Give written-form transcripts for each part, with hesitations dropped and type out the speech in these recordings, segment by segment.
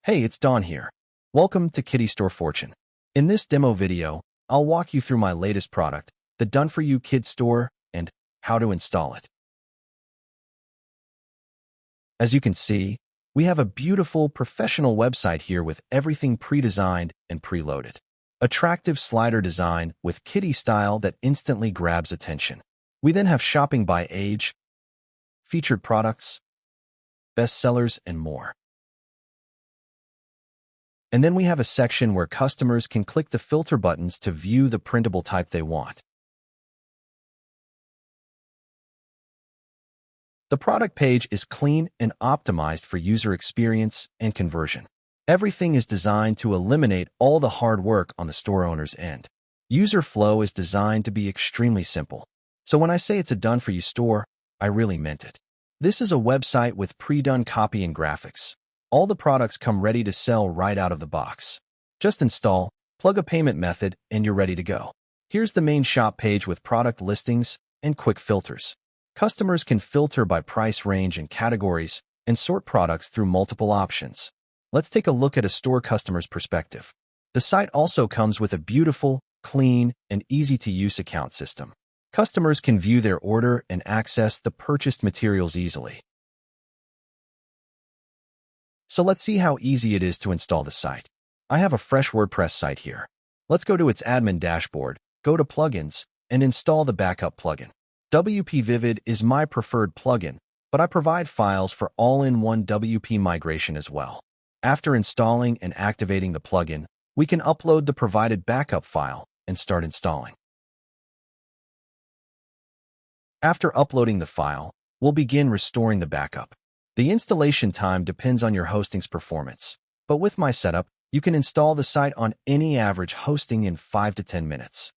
Hey, it's Don here. Welcome to Kiddy Store Fortune. In this demo video, I'll walk you through my latest product, the done-for-you kid store, and how to install it. As you can see, we have a beautiful professional website here with everything pre-designed and preloaded. Attractive slider design with kiddie style that instantly grabs attention. We then have shopping by age, featured products, bestsellers, and more. And then we have a section where customers can click the filter buttons to view the printable type they want. The product page is clean and optimized for user experience and conversion. Everything is designed to eliminate all the hard work on the store owner's end. User flow is designed to be extremely simple. So when I say it's a done-for-you store, I really meant it. This is a website with pre-done copy and graphics. All the products come ready to sell right out of the box. Just install, plug a payment method, and you're ready to go. Here's the main shop page with product listings and quick filters. Customers can filter by price range and categories and sort products through multiple options. Let's take a look at a store customer's perspective. The site also comes with a beautiful, clean, and easy-to-use account system. Customers can view their order and access the purchased materials easily. So let's see how easy it is to install the site. I have a fresh WordPress site here. Let's go to its admin dashboard, go to Plugins, and install the backup plugin. WP Vivid is my preferred plugin, but I provide files for all-in-one WP migration as well. After installing and activating the plugin, we can upload the provided backup file and start installing. After uploading the file, we'll begin restoring the backup. The installation time depends on your hosting's performance, but with my setup, you can install the site on any average hosting in 5 to 10 minutes.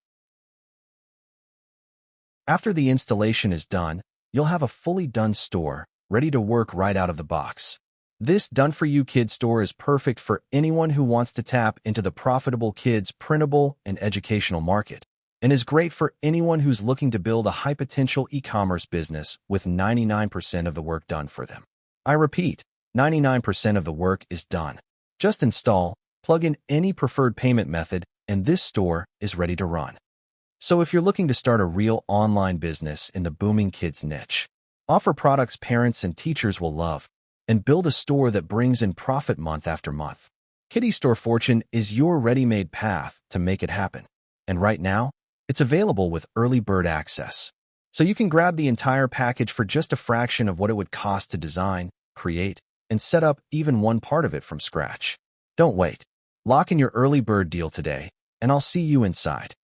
After the installation is done, you'll have a fully done store, ready to work right out of the box. This done-for-you kid store is perfect for anyone who wants to tap into the profitable kids printable and educational market, and is great for anyone who's looking to build a high-potential e-commerce business with 99% of the work done for them. I repeat, 99% of the work is done. Just install, plug in any preferred payment method, and this store is ready to run. So if you're looking to start a real online business in the booming kids niche, offer products parents and teachers will love, and build a store that brings in profit month after month, Kiddy Store Fortune is your ready-made path to make it happen. And right now, it's available with early bird access. So you can grab the entire package for just a fraction of what it would cost to design, create, and set up even one part of it from scratch. Don't wait. Lock in your early bird deal today, and I'll see you inside.